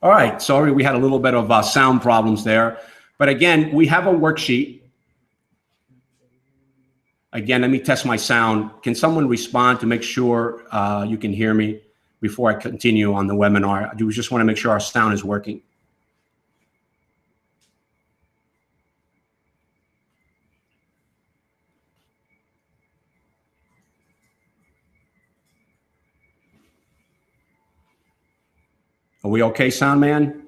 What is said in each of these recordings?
All right, sorry, we had a little bit of sound problems there. But again, we have a worksheet. Again, let me test my sound. Can someone respond to make sure you can hear me before I continue on the webinar? I just want to make sure our sound is working. Are we okay, sound man?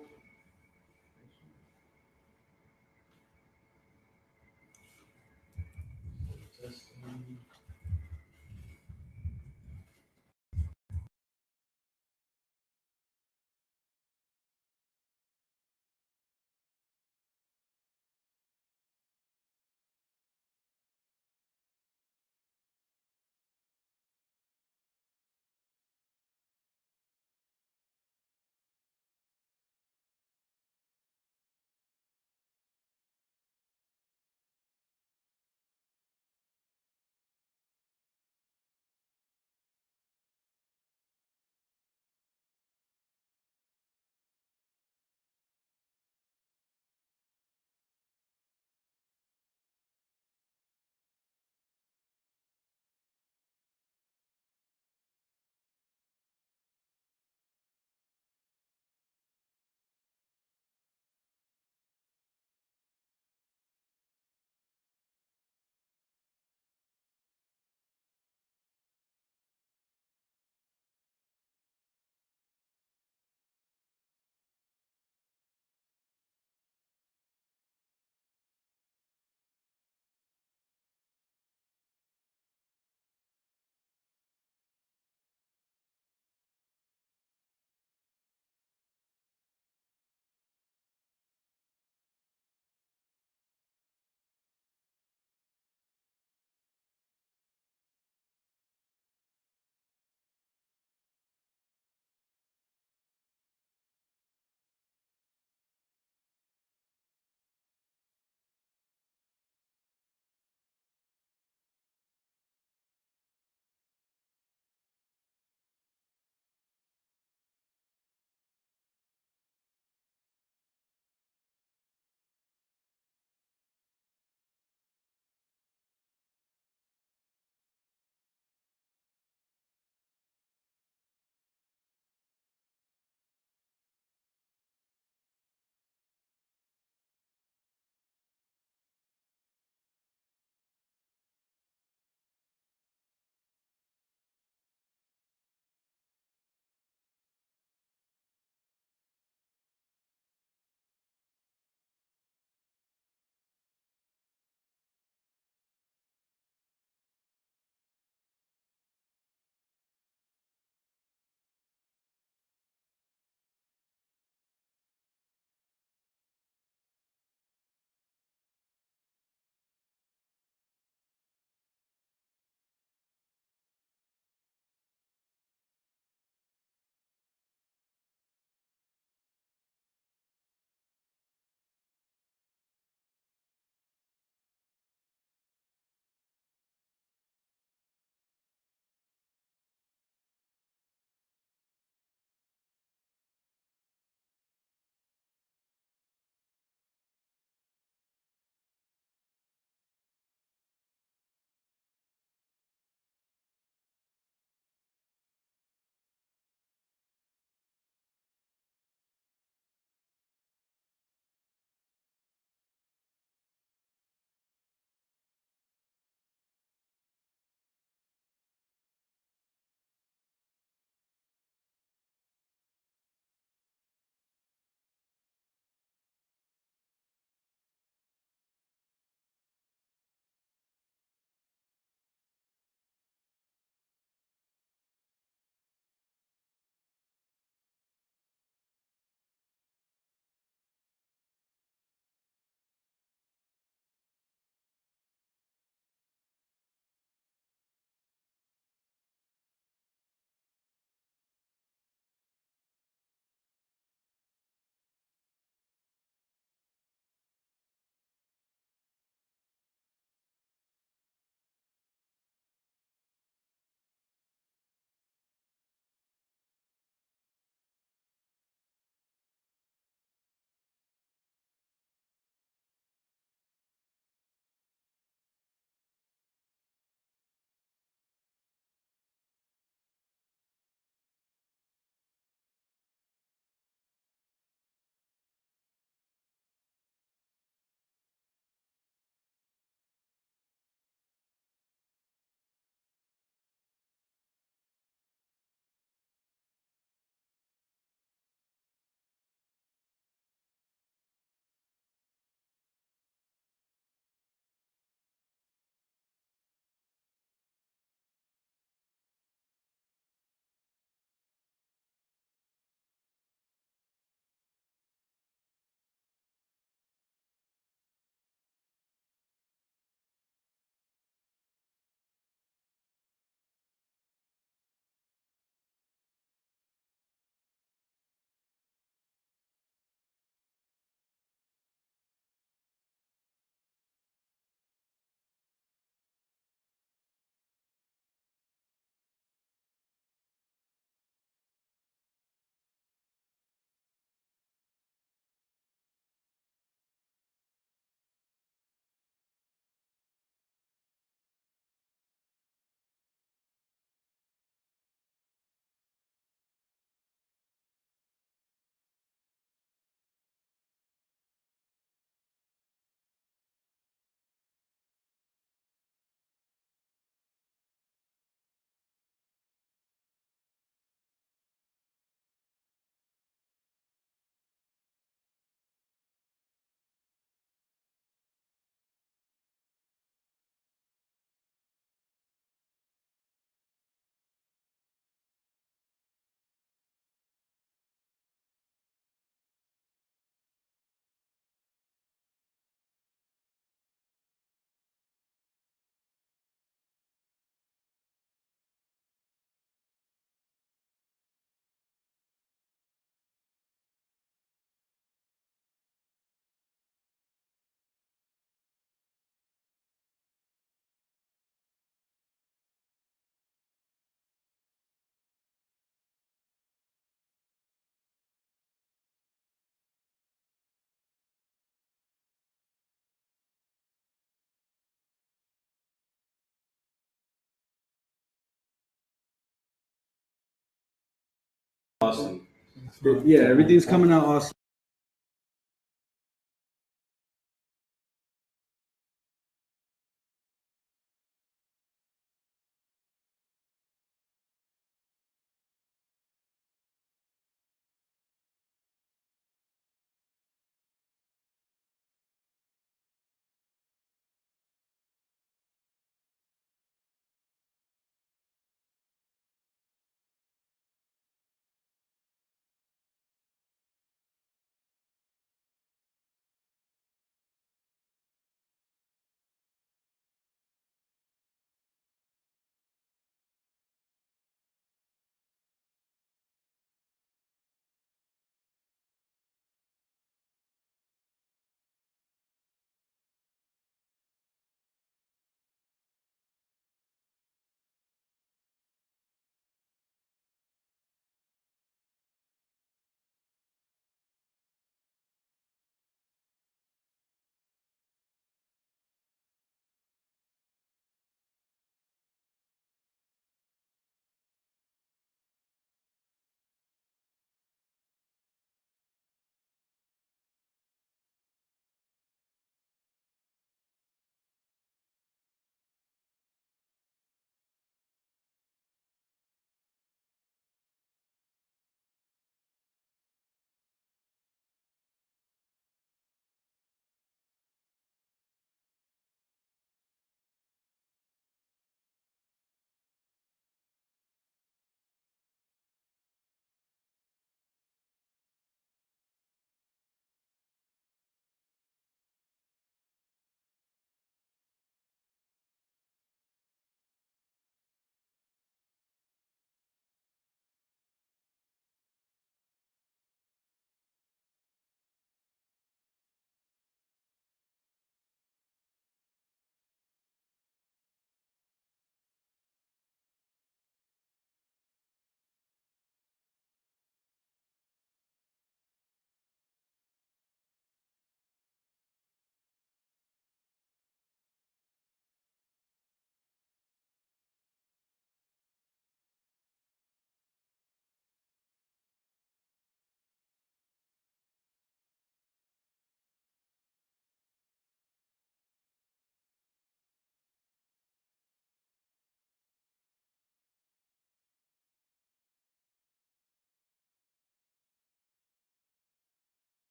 Yeah, everything's coming out awesome.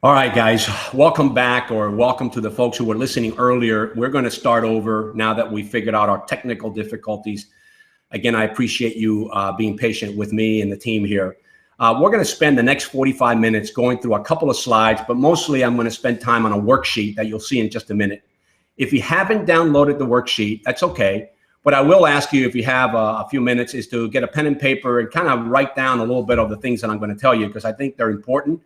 All right, guys, welcome back, or welcome to the folks who were listening earlier. We're going to start over now that we figured out our technical difficulties. Again, I appreciate you being patient with me and the team here. We're going to spend the next 45 minutes going through a couple of slides, but mostly I'm going to spend time on a worksheet that you'll see in just a minute. If you haven't downloaded the worksheet, that's okay. What I will ask you, if you have a few minutes, is to get a pen and paper and kind of write down a little bit of the things that I'm going to tell you, because I think they're important.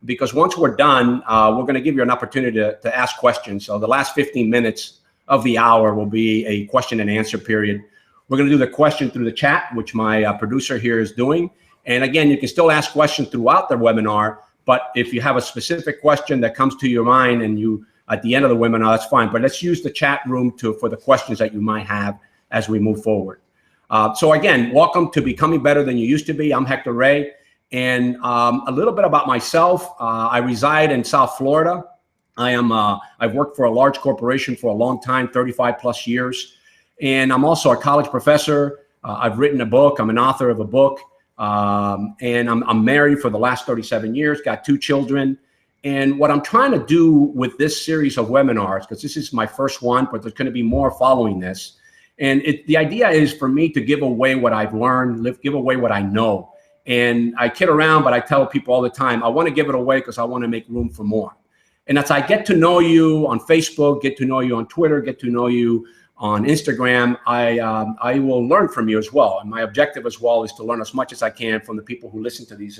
Because once we're done, we're going to give you an opportunity to ask questions. So the last 15 minutes of the hour will be a question and answer period. We're going to do the question through the chat, which my producer here is doing. And again, you can still ask questions throughout the webinar, but if you have a specific question that comes to your mind and you at the end of the webinar, that's fine. But let's use the chat room for the questions that you might have as we move forward. So again, welcome to Becoming Better Than You Used to Be. I'm Hector Ray. And a little bit about myself. I reside in South Florida. I've worked for a large corporation for a long time, 35 plus years. And I'm also a college professor. I've written a book. I'm an author of a book. And I'm married for the last 37 years, got 2 children. And what I'm trying to do with this series of webinars, because this is my first one, but there's going to be more following this. And the idea is for me to give away what I've learned, give away what I know. And I kid around, but I tell people all the time, I want to give it away because I want to make room for more. And as I get to know you on Facebook, get to know you on Twitter, get to know you on Instagram, I will learn from you as well. And my objective as well is to learn as much as I can from the people who listen to these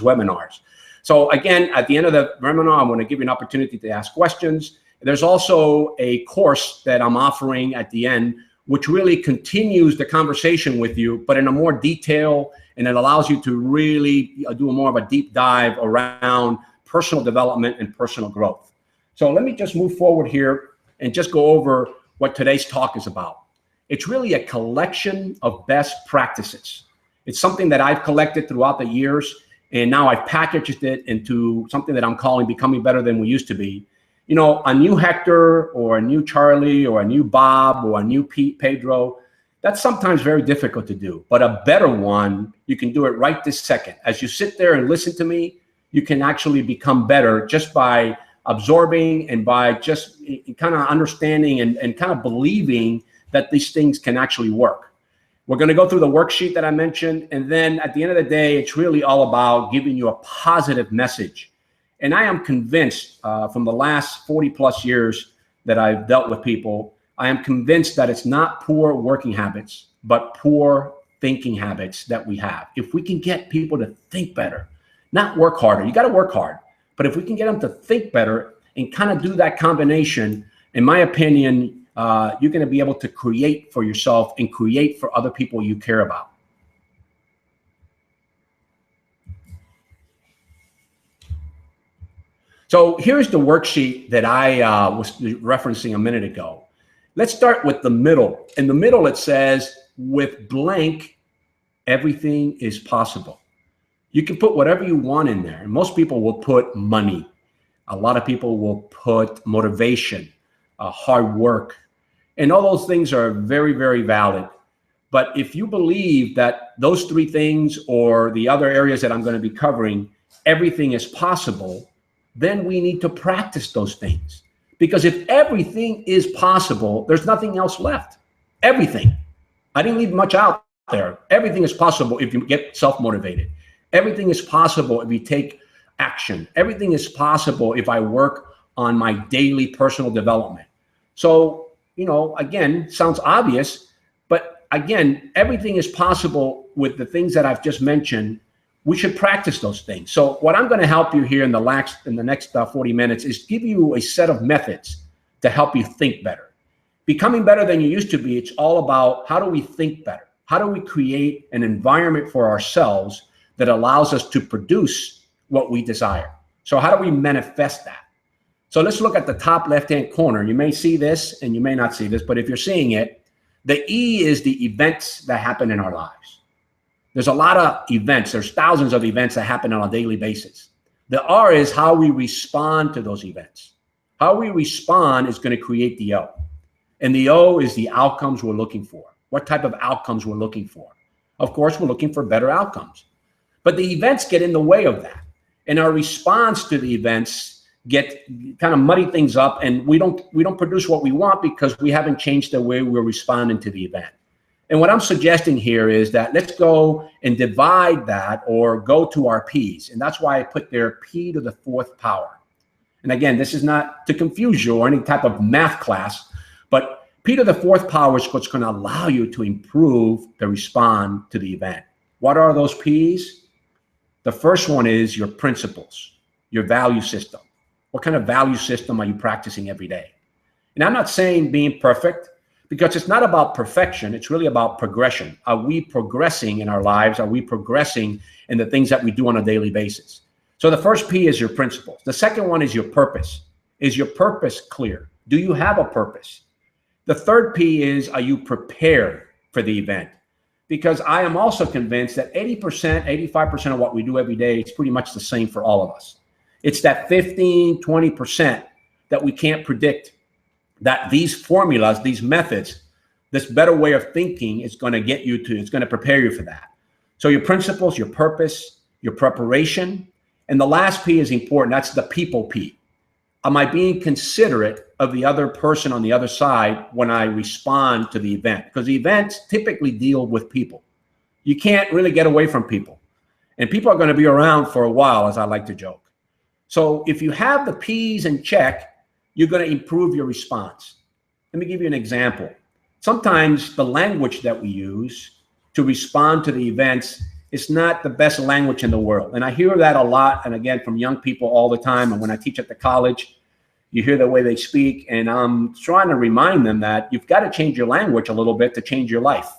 webinars. So again, at the end of the webinar, I'm going to give you an opportunity to ask questions. There's also a course that I'm offering at the end, which really continues the conversation with you, but in a more detail, and it allows you to really do more of a deep dive around personal development and personal growth. So let me just move forward here and just go over what today's talk is about. It's really a collection of best practices. It's something that I've collected throughout the years, and now I've packaged it into something that I'm calling Becoming Better Than We Used to Be. You know, a new Hector or a new Charlie or a new Bob or a new Pedro, that's sometimes very difficult to do. But a better one, you can do it right this second. As you sit there and listen to me, you can actually become better just by absorbing and by just kind of understanding and kind of believing that these things can actually work. We're going to go through the worksheet that I mentioned. And then at the end of the day, it's really all about giving you a positive message. And I am convinced from the last 40 plus years that I've dealt with people, I am convinced that it's not poor working habits, but poor thinking habits that we have. If we can get people to think better, not work harder, you got to work hard, but if we can get them to think better and kind of do that combination, in my opinion, you're going to be able to create for yourself and create for other people you care about. So here's the worksheet that I was referencing a minute ago. Let's start with the middle. In the middle, it says, with blank, everything is possible. You can put whatever you want in there. And most people will put money. A lot of people will put motivation, hard work. And all those things are very, very valid. But if you believe that those 3 things or the other areas that I'm going to be covering, everything is possible, then we need to practice those things. Because if everything is possible, there's nothing else left. Everything. I didn't leave much out there. Everything is possible if you get self-motivated. Everything is possible if you take action. Everything is possible if I work on my daily personal development. So, you know, again, sounds obvious, but again, everything is possible with the things that I've just mentioned. We should practice those things. So what I'm going to help you here in the next 40 minutes is give you a set of methods to help you think better. Becoming better than you used to be, it's all about how do we think better? How do we create an environment for ourselves that allows us to produce what we desire? So how do we manifest that? So let's look at the top left-hand corner. You may see this and you may not see this, but if you're seeing it, the E is the events that happen in our lives. There's a lot of events. There's thousands of events that happen on a daily basis. The R is how we respond to those events. How we respond is going to create the O. And the O is the outcomes we're looking for. What type of outcomes we're looking for. Of course, we're looking for better outcomes. But the events get in the way of that. and our response to the events get kind of muddy things up, and we don't produce what we want because we haven't changed the way we're responding to the event. And what I'm suggesting here is that let's go and divide that, or go to our P's. And that's why I put there P to the fourth power. And again, this is not to confuse you or any type of math class, but P to the fourth power is what's going to allow you to improve the respond to the event. What are those P's? The first one is your principles, your value system. What kind of value system are you practicing every day? And I'm not saying being perfect, because it's not about perfection. It's really about progression. Are we progressing in our lives? Are we progressing in the things that we do on a daily basis? So the first P is your principles. The second one is your purpose. Is your purpose clear? Do you have a purpose? The third P is, are you prepared for the event? Because I am also convinced that 80%, 85% of what we do every day is pretty much the same for all of us. It's that 15, 20% that we can't predict, that these formulas, these methods, this better way of thinking is going to get you to, it's going to prepare you for that. So your principles, your purpose, your preparation, and the last P is important. That's the people P. Am I being considerate of the other person on the other side when I respond to the event? Because the events typically deal with people. You can't really get away from people. And people are going to be around for a while, as I like to joke. So if you have the P's in check, you're going to improve your response. Let me give you an example. Sometimes the language that we use to respond to the events is not the best language in the world. And I hear that a lot, and again, from young people all the time. And when I teach at the college, you hear the way they speak, and I'm trying to remind them that you've got to change your language a little bit to change your life.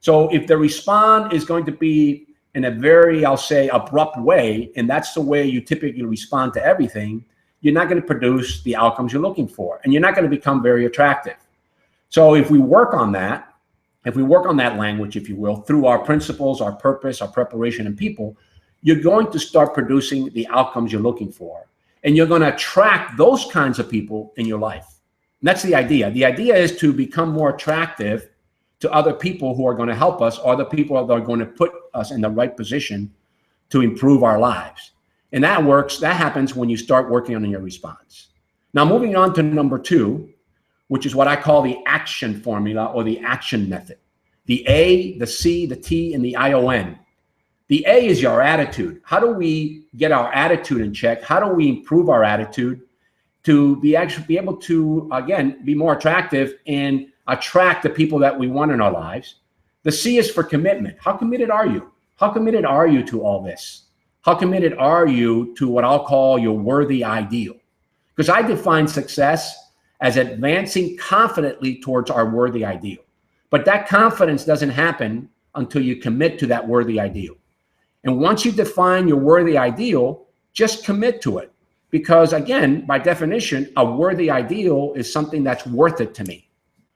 So if the respond is going to be in a very, I'll say, abrupt way, and that's the way you typically respond to everything, you're not going to produce the outcomes you're looking for, and you're not going to become very attractive. So if we work on that, if we work on that language, if you will, through our principles, our purpose, our preparation, and people, you're going to start producing the outcomes you're looking for, and you're going to attract those kinds of people in your life. And that's the idea. The idea is to become more attractive to other people who are going to help us, or the people that are going to put us in the right position to improve our lives. And that works, that happens when you start working on your response. Now, moving on to number 2, which is what I call the action formula, or the action method. The A, the C, the T, and the ION. The A is your attitude. How do we get our attitude in check? How do we improve our attitude to be able to, again, be more attractive and attract the people that we want in our lives? The C is for commitment. How committed are you? How committed are you to all this? How committed are you to what I'll call your worthy ideal? Because I define success as advancing confidently towards our worthy ideal. But that confidence doesn't happen until you commit to that worthy ideal. And once you define your worthy ideal, just commit to it. Because again, by definition, a worthy ideal is something that's worth it to me.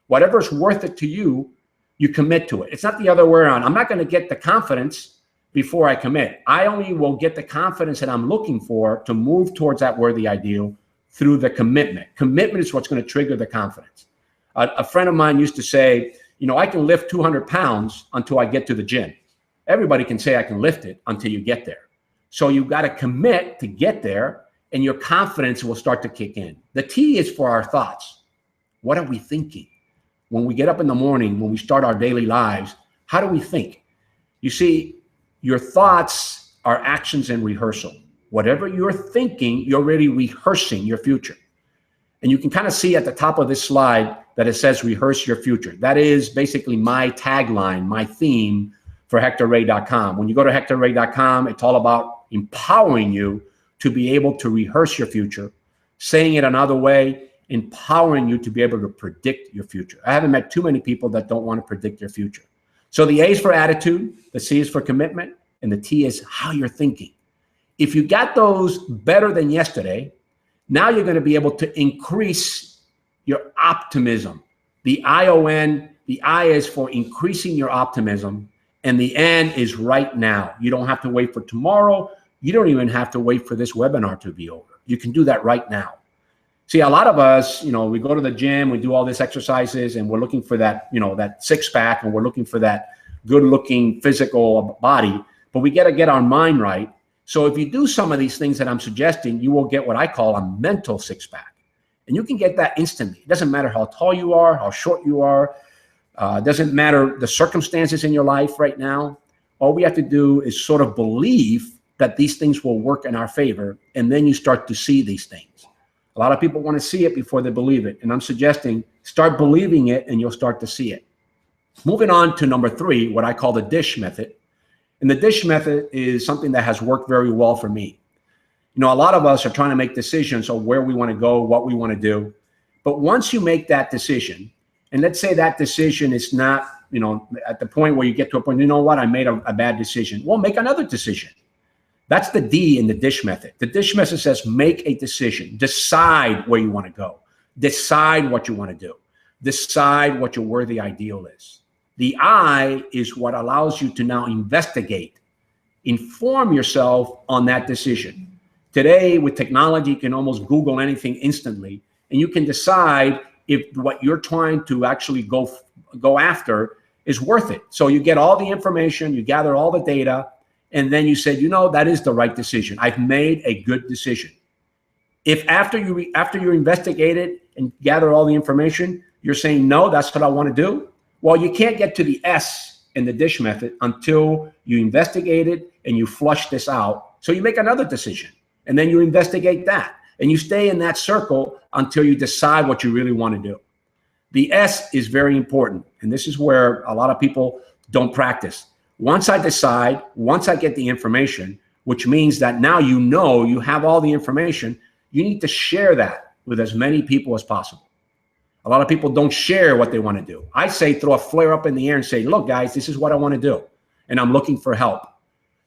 Whatever's worth it to you, you commit to it. It's not the other way around. I'm not going to get the confidence before I commit. I only will get the confidence that I'm looking for to move towards that worthy ideal through the commitment. Commitment is what's going to trigger the confidence. A friend of mine used to say, you know, I can lift 200 pounds until I get to the gym. Everybody can say I can lift it until you get there. So you've got to commit to get there, and your confidence will start to kick in. The T is for our thoughts. What are we thinking? When we get up in the morning, when we start our daily lives, how do we think? You see, your thoughts are actions in rehearsal. Whatever you're thinking, you're already rehearsing your future. And you can kind of see at the top of this slide that it says rehearse your future. That is basically my tagline, my theme for HectorRay.com. When you go to HectorRay.com, it's all about empowering you to be able to rehearse your future. Saying it another way, empowering you to be able to predict your future. I haven't met too many people that don't want to predict their future. So the A is for attitude, the C is for commitment, and the T is how you're thinking. If you got those better than yesterday, now you're going to be able to increase your optimism. The ION, the I is for increasing your optimism, and the N is right now. You don't have to wait for tomorrow. You don't even have to wait for this webinar to be over. You can do that right now. See, a lot of us, you know, we go to the gym, we do all these exercises, and we're looking for that, you know, that six pack, and we're looking for that good looking physical body, but we got to get our mind right. So if you do some of these things that I'm suggesting, you will get what I call a mental six-pack. And you can get that instantly. It doesn't matter how tall you are, how short you are. It doesn't matter the circumstances in your life right now. All we have to do is sort of believe that these things will work in our favor, and then you start to see these things. A lot of people want to see it before they believe it, and I'm suggesting start believing it, and you'll start to see it. Moving on to number 3, what I call the dish method. And the dish method is something that has worked very well for me. You know, a lot of us are trying to make decisions on where we want to go, what we want to do. But once you make that decision, and let's say that decision is not, you know, at the point where you get to a point, you know what, I made a bad decision. Well, make another decision. That's the D in the dish method. The dish method says make a decision. Decide where you want to go. Decide what you want to do. Decide what your worthy ideal is. The I is what allows you to now investigate, inform yourself on that decision. Today, with technology, you can almost Google anything instantly, and you can decide if what you're trying to actually go after is worth it. So you get all the information, you gather all the data, and then you say, you know, that is the right decision. I've made a good decision. If after you investigate it and gather all the information, you're saying, no, that's what I want to do, well, you can't get to the S in the dish method until you investigate it and you flush this out. So you make another decision. And then you investigate that. And you stay in that circle until you decide what you really want to do. The S is very important. And this is where a lot of people don't practice. Once I decide, once I get the information, which means that now you know you have all the information, you need to share that with as many people as possible. A lot of people don't share what they want to do. I say throw a flare up in the air and say, look, guys, this is what I want to do. And I'm looking for help.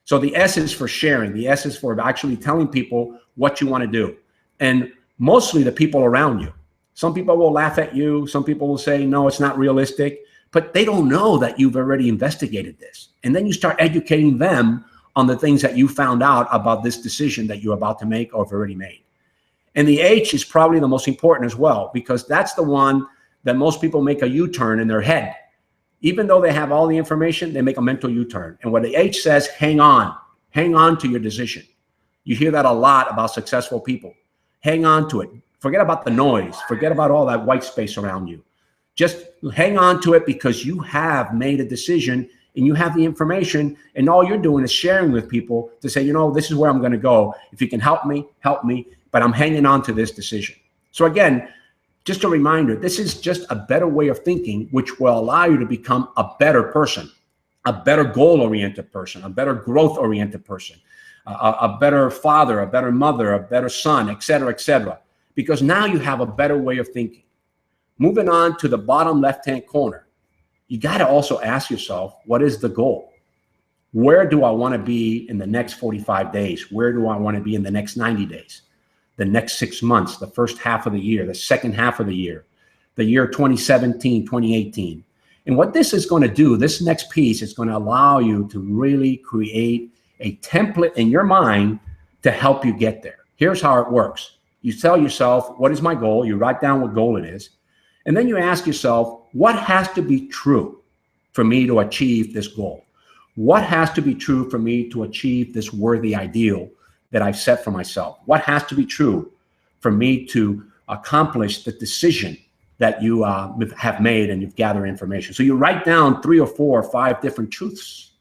So the S is for sharing. The S is for actually telling people what you want to do. And mostly the people around you. Some people will laugh at you. Some people will say, no, it's not realistic. But they don't know that you've already investigated this. And then you start educating them on the things that you found out about this decision that you're about to make or have already made. And the H is probably the most important as well, because that's the one that most people make a U-turn in their head. Even though they have all the information, they make a mental U-turn. And what the H says, hang on to your decision. You hear that a lot about successful people. Hang on to it. Forget about the noise. Forget about all that white space around you. Just hang on to it because you have made a decision and you have the information, and all you're doing is sharing with people to say, you know, this is where I'm going to go. If you can help me, but I'm hanging on to this decision. So again, just a reminder, this is just a better way of thinking, which will allow you to become a better person, a better goal-oriented person, a better growth-oriented person, a better father, a better mother, a better son, et cetera, because now you have a better way of thinking. Moving on to the bottom left-hand corner, you got to also ask yourself, what is the goal? Where do I want to be in the next 45 days? Where do I want to be in the next 90 days? The next 6 months, the first half of the year, the second half of the year 2017, 2018. And what this is going to do, this next piece is going to allow you to really create a template in your mind to help you get there. Here's how it works. You tell yourself, what is my goal? You write down what goal it is. And then you ask yourself, what has to be true for me to achieve this goal? What has to be true for me to achieve this worthy ideal that I've set for myself? What has to be true for me to accomplish the decision that you have made and you've gathered information? So you write down 3 or 4 or 5 different truths.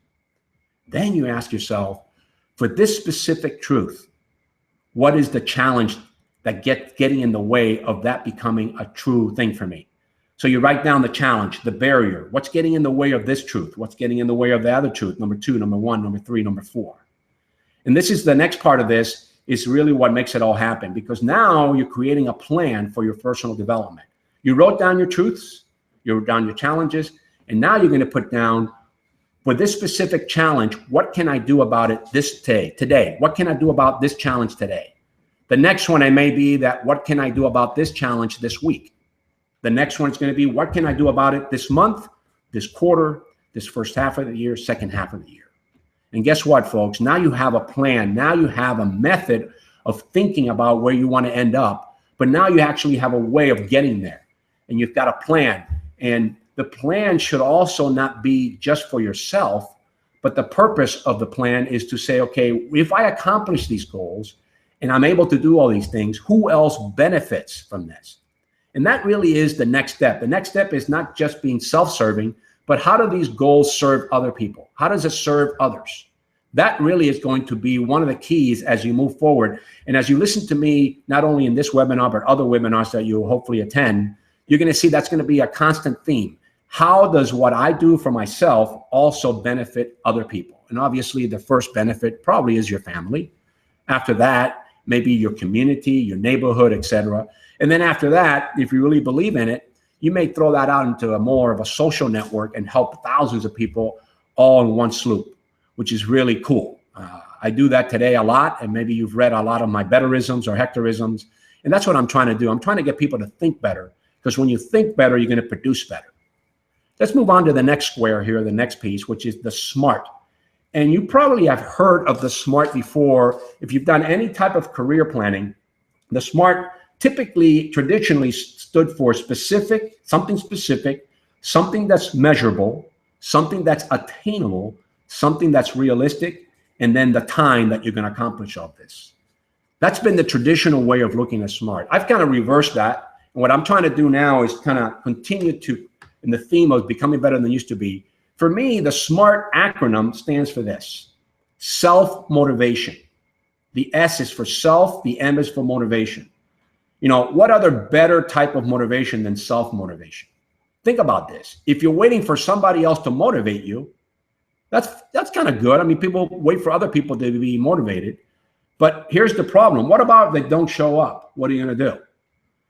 Then you ask yourself, for this specific truth, what is the challenge that getting in the way of that becoming a true thing for me? So you write down the challenge, the barrier. What's getting in the way of this truth? What's getting in the way of the other truth? Number 2, number 1, number 3, number 4. And this is the next part of this is really what makes it all happen, because now you're creating a plan for your personal development. You wrote down your truths, you wrote down your challenges, and now you're going to put down, for this specific challenge, what can I do about it today? What can I do about this challenge today? The next one, it may be that, what can I do about this challenge this week? The next one is going to be, what can I do about it this month, this quarter, this first half of the year, second half of the year? And guess what, folks? Now you have a plan. Now you have a method of thinking about where you want to end up, but now you actually have a way of getting there. And you've got a plan. And the plan should also not be just for yourself, But the purpose of the plan is to say, okay, if I accomplish these goals and I'm able to do all these things, who else benefits from this? And that really is the next step. The next step is not just being self-serving, but how do these goals serve other people? How does it serve others? That really is going to be one of the keys as you move forward. And as you listen to me, not only in this webinar, but other webinars that you will hopefully attend, you're going to see that's going to be a constant theme. How does what I do for myself also benefit other people? And obviously the first benefit probably is your family. After that, maybe your community, your neighborhood, etc. And then after that, if you really believe in it, you may throw that out into a more of a social network and help thousands of people all in one swoop, which is really cool. I do that today a lot, and maybe you've read a lot of my betterisms or Hectorisms, and that's what I'm trying to do. I'm trying to get people to think better, because when you think better, you're going to produce better. Let's move on to the next square here, the next piece, which is the SMART. And you probably have heard of the SMART before. If you've done any type of career planning, the SMART typically, traditionally stood for specific, something that's measurable, something that's attainable, something that's realistic, and then the time that you're going to accomplish all this. That's been the traditional way of looking at SMART. I've kind of reversed that. And what I'm trying to do now is kind of continue to, in the theme of becoming better than used to be. For me, the SMART acronym stands for this: self-motivation. The S is for self, the M is for motivation. You know, what other better type of motivation than self-motivation? Think about this. If you're waiting for somebody else to motivate you, that's kind of good. I mean, people wait for other people to be motivated. But here's the problem. What about if they don't show up? What are you going to do?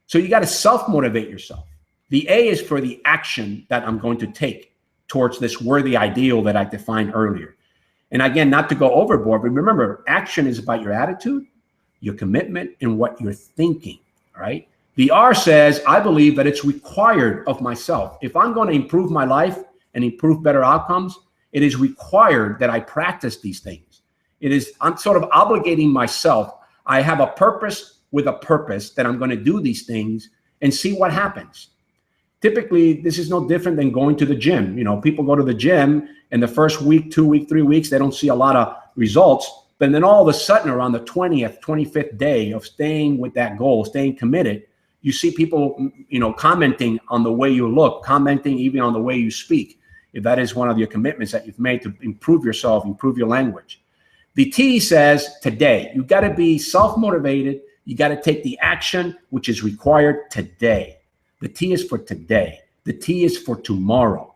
So you got to self-motivate yourself. The A is for the action that I'm going to take towards this worthy ideal that I defined earlier. And again, not to go overboard, but remember, action is about your attitude, your commitment, and what you're thinking, right? The R says, I believe that it's required of myself. If I'm going to improve my life and improve better outcomes, it is required that I practice these things. I'm sort of obligating myself. I have a purpose with a purpose that I'm going to do these things and see what happens. Typically, this is no different than going to the gym. You know, people go to the gym and the first week, 2 week, 3 weeks, they don't see a lot of results. But then all of a sudden around the 20th, 25th day of staying with that goal, staying committed, you see people, you know, commenting on the way you look, commenting even on the way you speak, if that is one of your commitments that you've made to improve yourself, improve your language. The T says today. You got to be self-motivated. You got to take the action which is required today. The T is for today. The T is for tomorrow.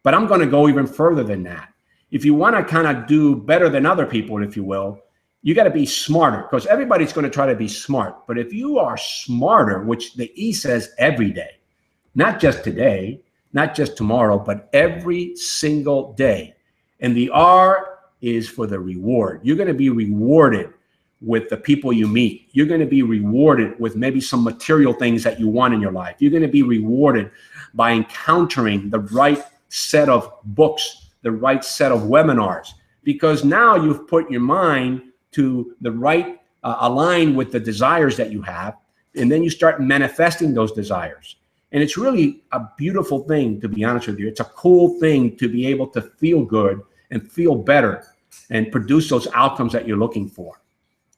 But I'm going to go even further than that. If you want to kind of do better than other people, if you will, you got to be smarter, because everybody's going to try to be smart. But if you are smarter, which the E says every day, not just today, not just tomorrow, but every single day. And the R is for the reward. You're going to be rewarded with the people you meet. You're going to be rewarded with maybe some material things that you want in your life. You're going to be rewarded by encountering the right set of books, the right set of webinars, because now you've put your mind to the right, align with the desires that you have, and then you start manifesting those desires. And it's really a beautiful thing, to be honest with you. It's a cool thing to be able to feel good and feel better and produce those outcomes that you're looking for.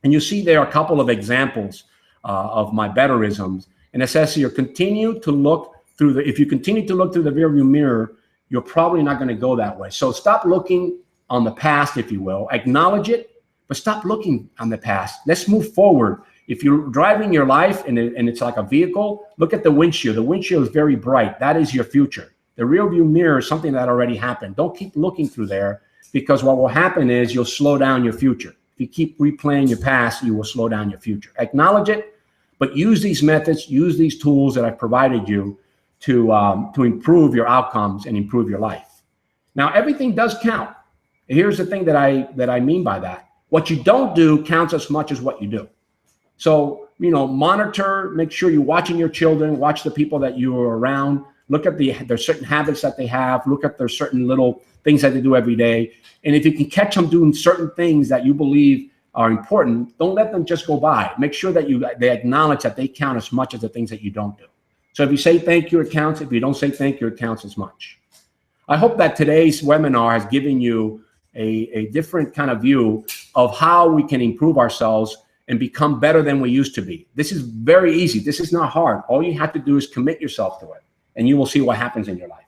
And you see there are a couple of examples of my betterisms. And it says here, if you continue to look through the rearview mirror, you're probably not going to go that way. So stop looking on the past, if you will. Acknowledge it, but stop looking on the past. Let's move forward. If you're driving your life and it's like a vehicle, look at the windshield. The windshield is very bright. That is your future. The rearview mirror is something that already happened. Don't keep looking through there, because what will happen is you'll slow down your future. If you keep replaying your past, you will slow down your future. Acknowledge it, but use these methods, use these tools that I've provided you to improve your outcomes and improve your life. Now, everything does count. And here's the thing that I mean by that. What you don't do counts as much as what you do. So, you know, monitor, make sure you're watching your children, watch the people that you are around, look at their certain habits that they have, look at their certain little things that they do every day. And if you can catch them doing certain things that you believe are important, don't let them just go by. Make sure that they acknowledge that they count as much as the things that you don't do. So if you say thank you, it counts. If you don't say thank you, it counts as much. I hope that today's webinar has given you a different kind of view of how we can improve ourselves and become better than we used to be. This is very easy. This is not hard. All you have to do is commit yourself to it, and you will see what happens in your life.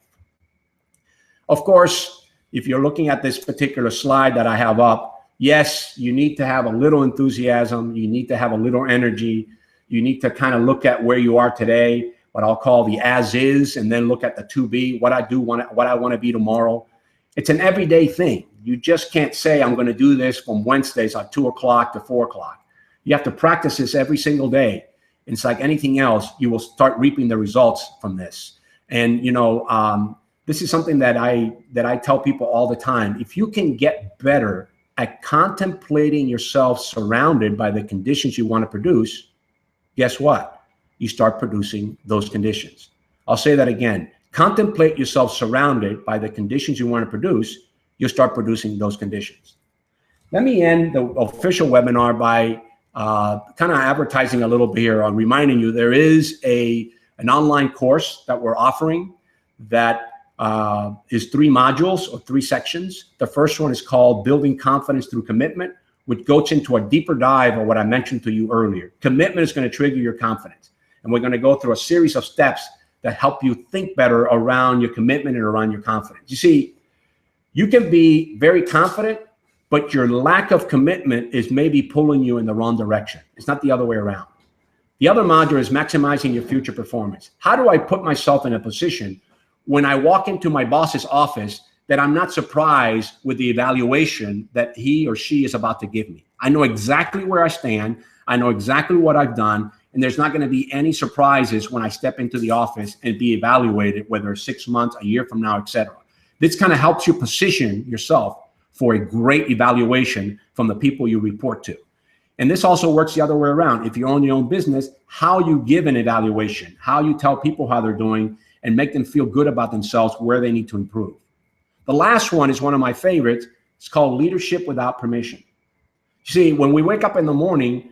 Of course, if you're looking at this particular slide that I have up, yes, you need to have a little enthusiasm. You need to have a little energy. You need to kind of look at where you are today, what I'll call the as is, and then look at the to be, what I want to be tomorrow. It's an everyday thing. You just can't say, I'm going to do this from Wednesdays at 2 o'clock to 4 o'clock. You have to practice this every single day. It's like anything else, you will start reaping the results from this. And, this is something that I tell people all the time. If you can get better at contemplating yourself surrounded by the conditions you want to produce, guess what? You start producing those conditions. I'll say that again. Contemplate yourself surrounded by the conditions you want to produce, you'll start producing those conditions. Let me end the official webinar by kind of advertising a little bit here on reminding you there is an online course that we're offering that is 3 modules or 3 sections. The first one is called Building Confidence Through Commitment, which goes into a deeper dive of what I mentioned to you earlier. Commitment is going to trigger your confidence. And we're going to go through a series of steps that help you think better around your commitment and around your confidence. You see, you can be very confident, but your lack of commitment is maybe pulling you in the wrong direction. It's not the other way around. The other module is maximizing your future performance. How do I put myself in a position when I walk into my boss's office that I'm not surprised with the evaluation that he or she is about to give me? I know exactly where I stand. I know exactly what I've done. And there's not going to be any surprises when I step into the office and be evaluated, whether 6 months, a year from now, et cetera. This kind of helps you position yourself for a great evaluation from the people you report to. And this also works the other way around. If you own your own business, how you give an evaluation, how you tell people how they're doing and make them feel good about themselves, where they need to improve. The last one is one of my favorites. It's called Leadership Without Permission. See, when we wake up in the morning,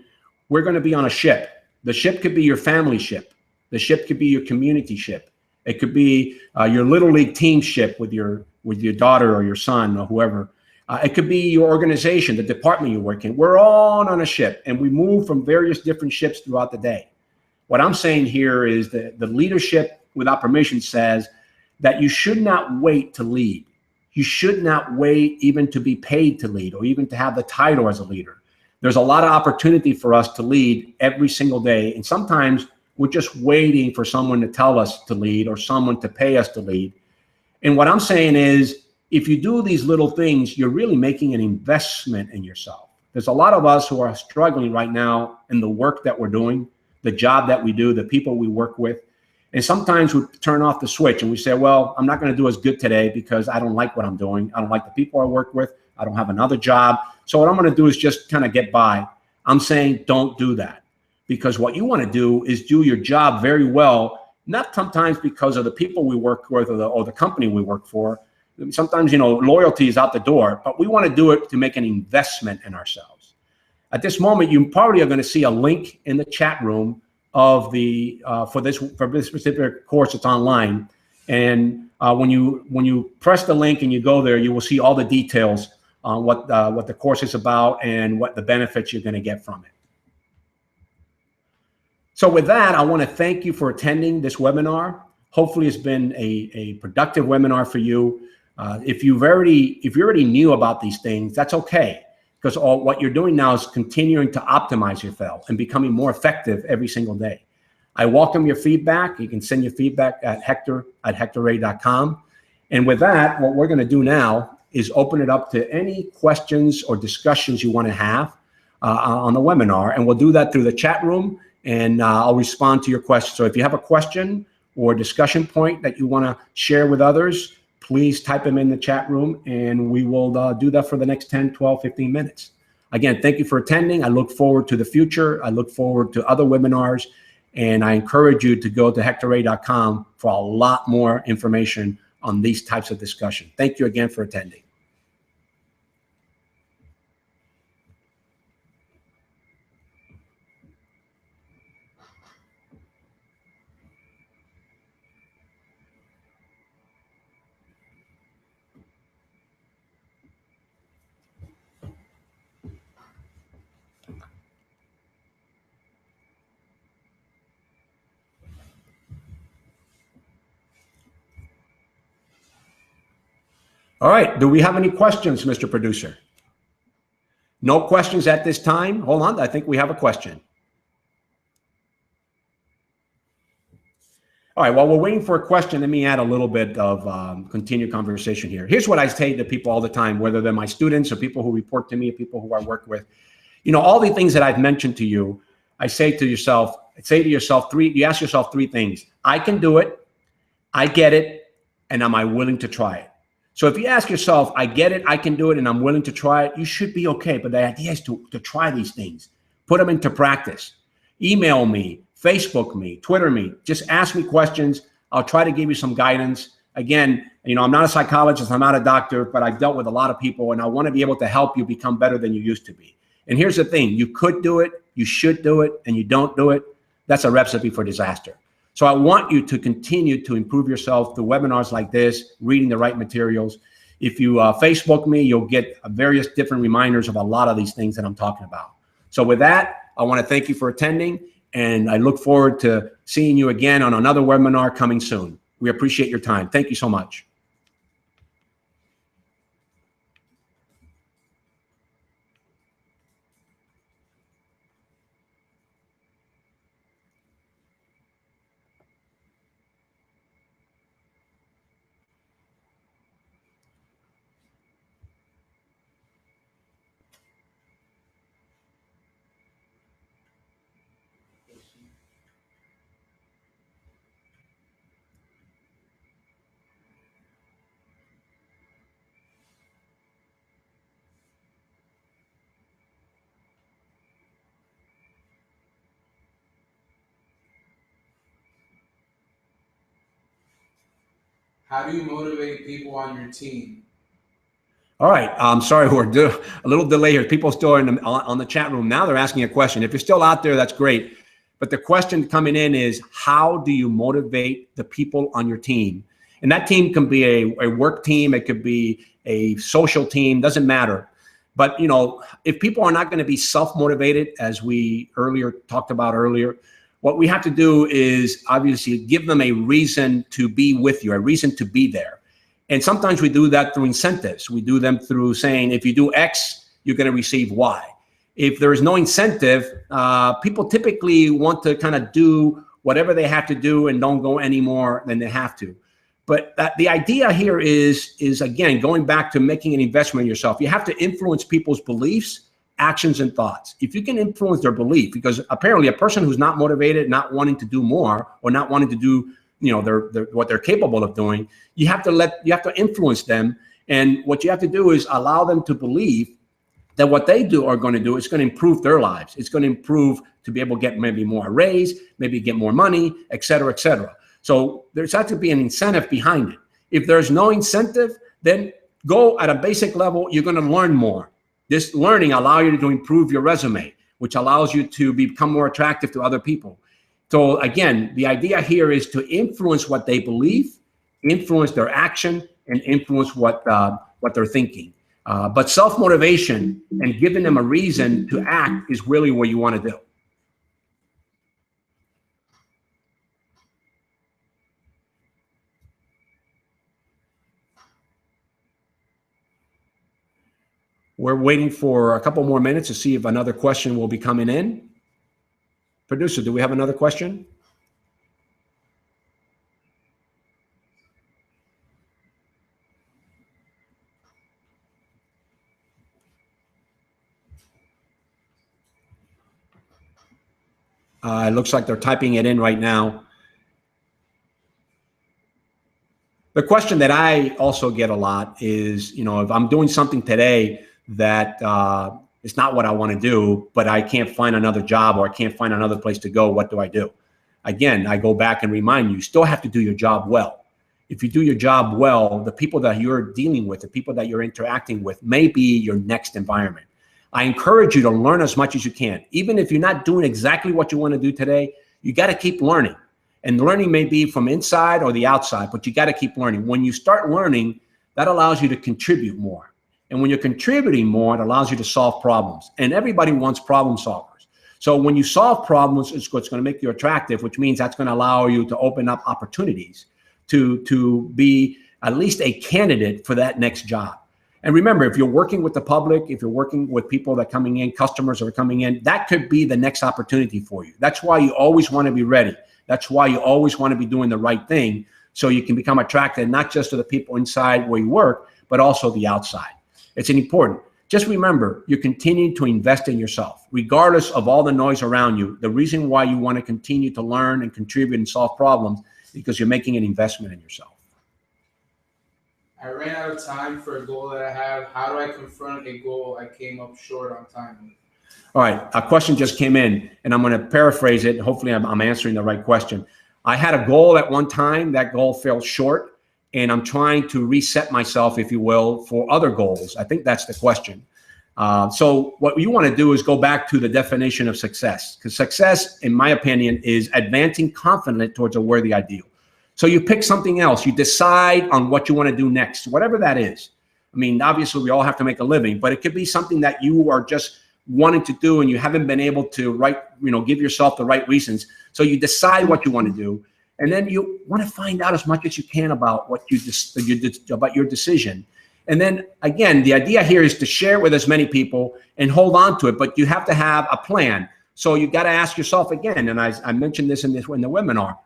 we're going to be on a ship. The ship could be your family ship. The ship could be your community ship. It could be your little league team ship with your daughter or your son or whoever. It could be your organization, the department you work in. We're all on a ship, and we move from various different ships throughout the day. What I'm saying here is that the Leadership Without Permission says that you should not wait to lead. You should not wait even to be paid to lead or even to have the title as a leader. There's a lot of opportunity for us to lead every single day. And sometimes we're just waiting for someone to tell us to lead or someone to pay us to lead. And what I'm saying is, if you do these little things, you're really making an investment in yourself. There's a lot of us who are struggling right now in the work that we're doing, the job that we do, the people we work with. And sometimes we turn off the switch and we say, well, I'm not going to do as good today because I don't like what I'm doing. I don't like the people I work with. I don't have another job. So what I'm going to do is just kind of get by. I'm saying don't do that, because what you want to do is do your job very well, not sometimes because of the people we work with or the company we work for. Sometimes, loyalty is out the door, but we want to do it to make an investment in ourselves. At this moment, you probably are going to see a link in the chat room of the for this specific course. It's online, and when you press the link and you go there, you will see all the details on what the course is about and what the benefits you're going to get from it. So with that, I want to thank you for attending this webinar. Hopefully it's been a productive webinar for you. If you already knew about these things, that's okay, because what you're doing now is continuing to optimize yourself and becoming more effective every single day. I welcome your feedback. You can send your feedback at hector@hectorray.com. And with that, what we're going to do now is open it up to any questions or discussions you want to have on the webinar. And we'll do that through the chat room, and I'll respond to your questions. So if you have a question or discussion point that you want to share with others, please type them in the chat room, and we will do that for the next 10, 12, 15 minutes. Again, thank you for attending. I look forward to the future. I look forward to other webinars, and I encourage you to go to hectorray.com for a lot more information on these types of discussion. Thank you again for attending. All right. Do we have any questions, Mr. Producer? No questions at this time. Hold on. I think we have a question. All right. While we're waiting for a question, let me add a little bit of continued conversation here. Here's what I say to people all the time, whether they're my students or people who report to me, or people who I work with. You know, all the things that I've mentioned to you, I say to yourself, you ask yourself three things. I can do it, I get it, and am I willing to try it? So if you ask yourself, I get it, I can do it, and I'm willing to try it, you should be okay. But the idea is to try these things, put them into practice. Email me, Facebook me, Twitter me, just ask me questions. I'll try to give you some guidance. Again, you know, I'm not a psychologist, I'm not a doctor, but I've dealt with a lot of people, and I want to be able to help you become better than you used to be. And here's the thing, you could do it, you should do it, and you don't do it, that's a recipe for disaster. So I want you to continue to improve yourself through webinars like this, reading the right materials. If you Facebook me, you'll get various different reminders of a lot of these things that I'm talking about. So with that, I want to thank you for attending, and I look forward to seeing you again on another webinar coming soon. We appreciate your time. Thank you so much. How do you motivate people on your team? All right. I'm sorry, we're a little delay here. People still are on the chat room. Now they're asking a question. If you're still out there, that's great. But the question coming in is, how do you motivate the people on your team? And that team can be a work team. It could be a social team, doesn't matter. But, you know, if people are not going to be self-motivated, as we talked about earlier, what we have to do is obviously give them a reason to be with you, a reason to be there. And sometimes we do that through incentives. We do them through saying, if you do X, you're going to receive Y. If there is no incentive, people typically want to kind of do whatever they have to do and don't go any more than they have to. But the idea here is again, going back to making an investment in yourself. You have to influence people's beliefs, actions, and thoughts. If you can influence their belief, because apparently a person who's not motivated, not wanting to do more, or not wanting to do, you know, what they're capable of doing, you have to influence them. And what you have to do is allow them to believe that what they are going to do is going to improve their lives. It's going to improve to be able to get maybe more raise, maybe get more money, et cetera, et cetera. So there's has to be an incentive behind it. If there's no incentive, then go at a basic level, you're going to learn more. This learning allows you to improve your resume, which allows you to become more attractive to other people. So again, the idea here is to influence what they believe, influence their action, and influence what they're thinking. But self-motivation and giving them a reason to act is really what you want to do. We're waiting for a couple more minutes to see if another question will be coming in. Producer, do we have another question? It looks like they're typing it in right now. The question that I also get a lot is, you know, if I'm doing something today that it's not what I want to do, but I can't find another job or I can't find another place to go, what do I do? Again, I go back and remind you, you still have to do your job well. If you do your job well, the people that you're dealing with, the people that you're interacting with may be your next environment. I encourage you to learn as much as you can. Even if you're not doing exactly what you want to do today, you got to keep learning. And learning may be from inside or the outside, but you got to keep learning. When you start learning, that allows you to contribute more. And when you're contributing more, it allows you to solve problems. And everybody wants problem solvers. So when you solve problems, it's what's going to make you attractive, which means that's going to allow you to open up opportunities to be at least a candidate for that next job. And remember, if you're working with the public, if you're working with people that are coming in, customers that are coming in, that could be the next opportunity for you. That's why you always want to be ready. That's why you always want to be doing the right thing, so you can become attracted not just to the people inside where you work, but also the outside. It's important. Just remember, you continue to invest in yourself, regardless of all the noise around you. The reason why you want to continue to learn and contribute and solve problems is because you're making an investment in yourself. I ran out of time for a goal that I have. How do I confront a goal I came up short on time with? All right, a question just came in, and I'm going to paraphrase it. Hopefully I'm answering the right question. I had a goal at one time. That goal fell short, and I'm trying to reset myself, if you will, for other goals. I think that's the question. So what you want to do is go back to the definition of success, because success, in my opinion, is advancing confidently towards a worthy ideal. So you pick something else. You decide on what you want to do next, whatever that is. I mean, obviously, we all have to make a living, but it could be something that you are just wanting to do and you haven't been able to give yourself the right reasons. So you decide what you want to do, and then you want to find out as much as you can about what about your decision. And then again, the idea here is to share it with as many people and hold on to it, but you have to have a plan. So you got to ask yourself again, and I mentioned this in the webinar,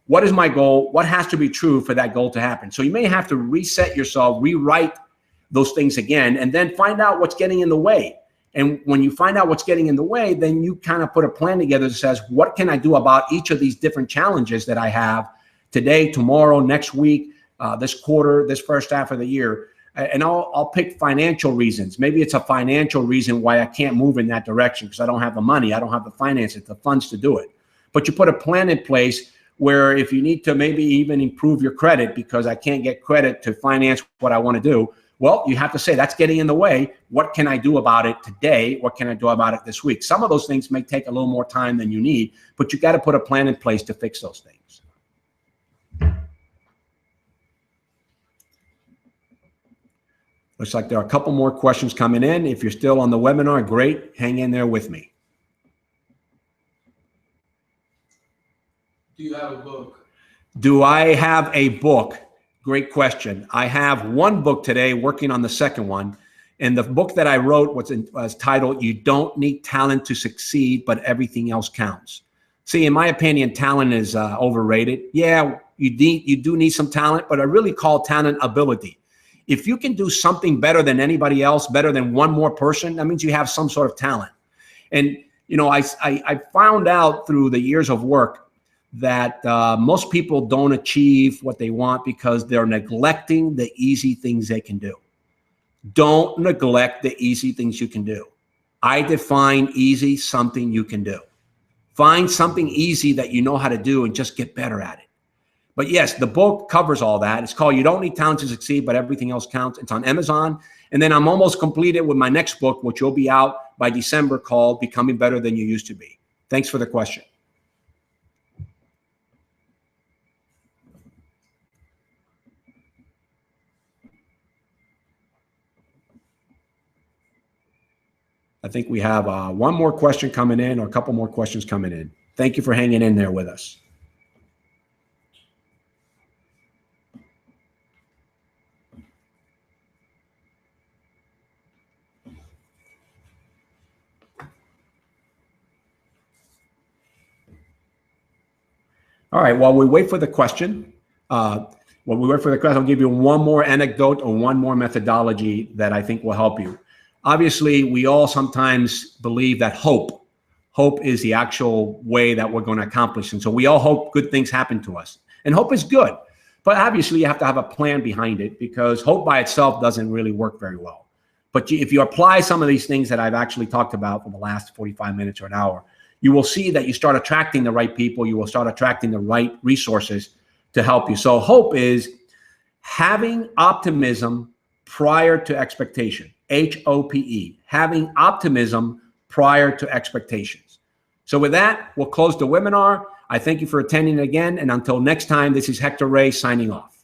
what is my goal? What has to be true for that goal to happen? So you may have to reset yourself, rewrite those things again, and then find out what's getting in the way. And when you find out what's getting in the way, then you kind of put a plan together that says, what can I do about each of these different challenges that I have today, tomorrow, next week, this quarter, this first half of the year? And I'll pick financial reasons. Maybe it's a financial reason why I can't move in that direction because I don't have the money, I don't have the finances, the funds to do it. But you put a plan in place where if you need to maybe even improve your credit because I can't get credit to finance what I want to do, well, you have to say that's getting in the way. What can I do about it today? What can I do about it this week? Some of those things may take a little more time than you need, but you got to put a plan in place to fix those things. Looks like there are a couple more questions coming in. If you're still on the webinar, great. Hang in there with me. Do you have a book? Do I have a book? Great question. I have one book today, working on the second one. And the book that I wrote was titled, You Don't Need Talent to Succeed, but Everything Else Counts. See, in my opinion, talent is overrated. Yeah, you do need some talent, but I really call talent ability. If you can do something better than anybody else, better than one more person, that means you have some sort of talent. And, I found out through the years of work that most people don't achieve what they want because they're neglecting the easy things they can do. Don't neglect the easy things you can do. I define easy, something you can do. Find something easy that you know how to do and just get better at it. But yes, the book covers all that. It's called You Don't Need Talent to Succeed, but Everything Else Counts. It's on Amazon. And then I'm almost completed with my next book, which will be out by December, called Becoming Better Than You Used to Be. Thanks for the question. I think we have one more question coming in, or a couple more questions coming in. Thank you for hanging in there with us. All right, while we wait for the question, I'll give you one more anecdote or one more methodology that I think will help you. Obviously, we all sometimes believe that hope is the actual way that we're going to accomplish. And so we all hope good things happen to us. And hope is good. But obviously, you have to have a plan behind it, because hope by itself doesn't really work very well. But if you apply some of these things that I've actually talked about for the last 45 minutes or an hour, you will see that you start attracting the right people. You will start attracting the right resources to help you. So hope is having optimism prior to expectation. HOPE, having optimism prior to expectations. So with that, we'll close the webinar. I thank you for attending again. And until next time, this is Hector Ray signing off.